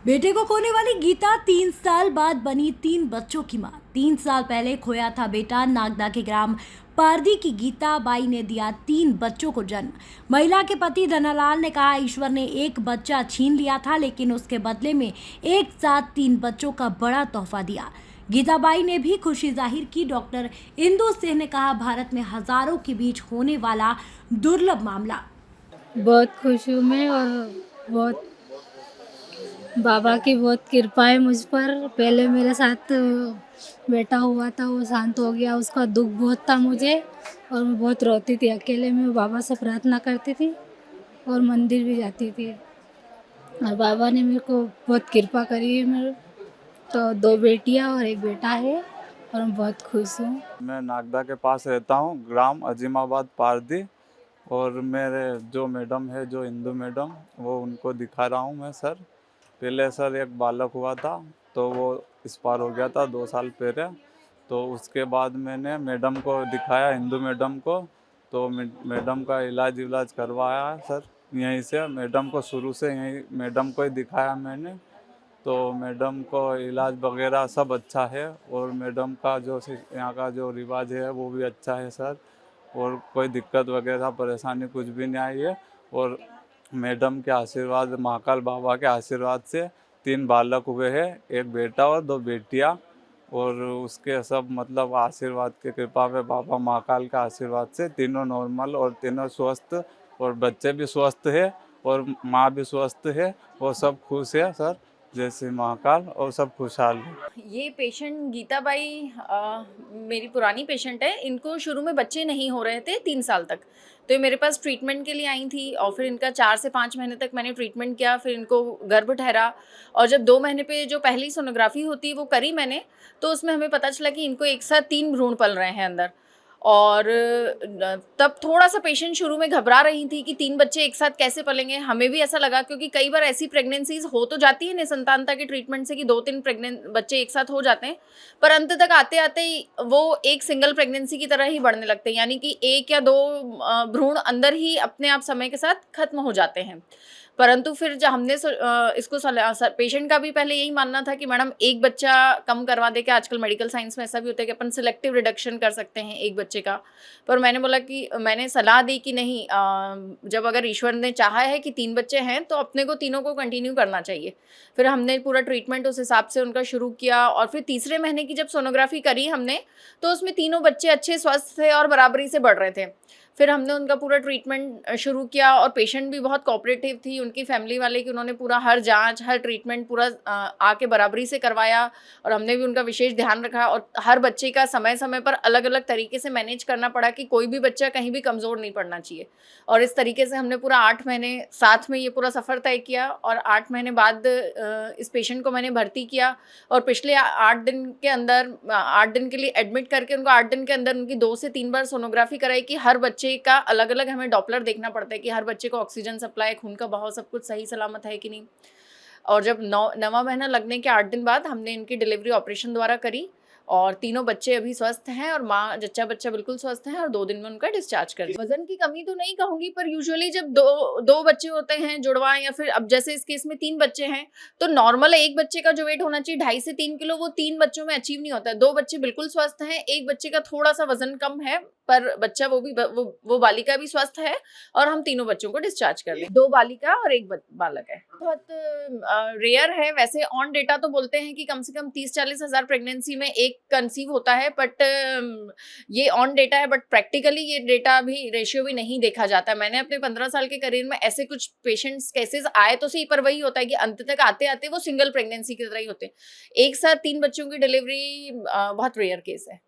बेटे को खोने वाली गीता 3 साल बाद बनी 3 बच्चों की मां। 3 साल पहले खोया था बेटा। नागदा के ग्राम पारदी की गीता बाई ने दिया 3 बच्चों को जन्म। महिला के पति धनालाल ने कहा, ईश्वर ने एक बच्चा छीन लिया था, लेकिन उसके बदले में एक साथ 3 बच्चों का बड़ा तोहफा दिया। गीताबाई ने भी खुशी जाहिर की। डॉक्टर इंदु सिंह ने कहा, भारत में हजारों के बीच होने वाला दुर्लभ मामला। बहुत खुश हूँ मैं और बहुत बाबा की बहुत कृपा है मुझ पर। पहले मेरे साथ बेटा हुआ था, वो शांत हो गया, उसका दुख बहुत था मुझे और मैं बहुत रोती थी अकेले में। बाबा से प्रार्थना करती थी और मंदिर भी जाती थी और बाबा ने मेरे को बहुत कृपा करी है। मेरे तो 2 बेटियां और एक बेटा है और मैं बहुत खुश हूँ। मैं नागदा के पास रहता हूँ, ग्राम अजीमाबाद पारदी। और मेरे जो मैडम है, जो इंदू मैडम, वो उनको दिखा रहा हूँ मैं सर। पहले सर एक बालक हुआ था, तो वो एक्सपायर हो गया था 2 साल पहले। तो उसके बाद मैंने मैडम को दिखाया, इंदू मैडम को। तो मैडम का इलाज विलाज करवाया है सर यहीं से। मैडम को शुरू से यहीं मैडम को ही दिखाया मैंने। तो मैडम को इलाज वगैरह सब अच्छा है। और मैडम का जो यहाँ का जो रिवाज है वो भी अच्छा है सर। और कोई दिक्कत वगैरह परेशानी कुछ भी नहीं आई है। और मैडम के आशीर्वाद, महाकाल बाबा के आशीर्वाद से 3 बालक हुए हैं, एक बेटा और 2 बेटियां। और उसके सब मतलब आशीर्वाद की कृपा पे, बाबा महाकाल का आशीर्वाद से तीनों नॉर्मल और तीनों स्वस्थ। और बच्चे भी स्वस्थ है और माँ भी स्वस्थ है। और सब खुश है सर, जय श्री महाकाल, और सब खुशहाल है। ये पेशेंट गीताबाई मेरी पुरानी पेशेंट है। इनको शुरू में बच्चे नहीं हो रहे थे 3 साल तक। तो ये मेरे पास ट्रीटमेंट के लिए आई थी और फिर इनका 4 से 5 महीने तक मैंने ट्रीटमेंट किया। फिर इनको गर्भ ठहरा और जब 2 महीने पे जो पहली सोनोग्राफी होती है वो करी मैंने। तो उसमें हमें पता चला कि इनको एक साथ 3 भ्रूण पल रहे हैं अंदर। और तब थोड़ा-सा पेशेंट शुरू में घबरा रही थी कि 3 बच्चे एक साथ कैसे पलेंगे? हमें भी ऐसा लगा, क्योंकि कई बार ऐसी प्रेग्नेंसीज़ हो तो जाती है निसंतानता के ट्रीटमेंट से कि 2-3 प्रेग्नेंट बच्चे एक साथ हो जाते हैं, पर अंत तक आते-आते ही वो एक सिंगल प्रेग्नेंसी की तरह ही बढ़ने लगते हैं, यानी कि 1 या 2 भ्रूण अंदर ही अपने आप समय के साथ खत्म हो जाते हैं। परंतु फिर जब हमने इसको पेशेंट का भी पहले यही मानना था कि मैडम एक बच्चा कम करवा दे के, आजकल मेडिकल साइंस में ऐसा भी होता है कि अपन सिलेक्टिव रिडक्शन कर सकते हैं एक बच्चे का। पर मैंने बोला कि मैंने सलाह दी कि नहीं, जब अगर ईश्वर ने चाहा है कि 3 बच्चे हैं तो अपने को तीनों को कंटिन्यू करना चाहिए। फिर हमने पूरा ट्रीटमेंट उस हिसाब से उनका शुरू किया और फिर तीसरे महीने की जब सोनोग्राफी करी हमने, तो उसमें तीनों बच्चे अच्छे स्वस्थ थे और बराबरी से बढ़ रहे थे। फिर हमने उनका पूरा ट्रीटमेंट शुरू किया और पेशेंट भी बहुत कोऑपरेटिव थी, उनकी फैमिली वाले, कि उन्होंने पूरा हर जाँच, हर ट्रीटमेंट पूरा आके बराबरी से करवाया और हमने भी उनका विशेष ध्यान रखा। और हर बच्चे का समय-समय पर अलग-अलग तरीके से मैनेज करना पड़ा कि कोई भी बच्चा कहीं भी कमज़ोर नहीं पड़ना चाहिए। और इस तरीके से हमने पूरा 8 महीने साथ में ये पूरा सफ़र तय किया और 8 महीने बाद इस पेशेंट को मैंने भर्ती किया और पिछले 8 दिन के अंदर 8 दिन के लिए एडमिट करके उनको 8 दिन के अंदर उनकी 2 से 3 बार सोनोग्राफी कराई कि हर बच्चे का अलग-अलग हमें डॉपलर देखना पड़ता है कि हर बच्चे को ऑक्सीजन सप्लाई, खून का बहाव सब कुछ सही सलामत है कि नहीं। और जब 9वां महीना लगने के 8 दिन बाद हमने इनकी डिलीवरी ऑपरेशन द्वारा करी और तीनों बच्चे अभी स्वस्थ हैं और माँ जच्चा-बच्चा बिल्कुल स्वस्थ हैं और 2 दिन में उनका डिस्चार्ज कर दिया। वज़न की कमी तो नहीं कहूँगी, पर यूजुअली जब 2 बच्चे होते हैं जुड़वा, या फिर अब जैसे इस केस में 3 बच्चे हैं, तो नॉर्मल एक बच्चे का जो वेट होना चाहिए 2.5 से 3 किलो, वो 3 बच्चों में अचीव नहीं होता है। 2 बच्चे बिल्कुल स्वस्थ हैं, 1 बच्चे का थोड़ा-सा वज़न कम है, पर बच्चा वो भी वो बालिका भी स्वस्थ है और हम तीनों बच्चों को डिस्चार्ज कर दिया। 2 बालिका और 1 बालक है। बहुत रेयर है वैसे। ऑन डेटा तो बोलते हैं कि कम से कम 30-40 हज़ार प्रेगनेंसी में एक कंसीव होता है, बट ये ऑन डेटा है, बट प्रैक्टिकली ये डेटा भी, रेशियो भी नहीं देखा जाता। मैंने अपने 15 साल के करियर में ऐसे कुछ पेशेंट्स केसेस आए तो सही, पर वही होता है कि अंत तक आते-आते वो सिंगल प्रेगनेंसी की तरह ही होते हैं। एक साथ 3 बच्चों की डिलीवरी बहुत रेयर केस है।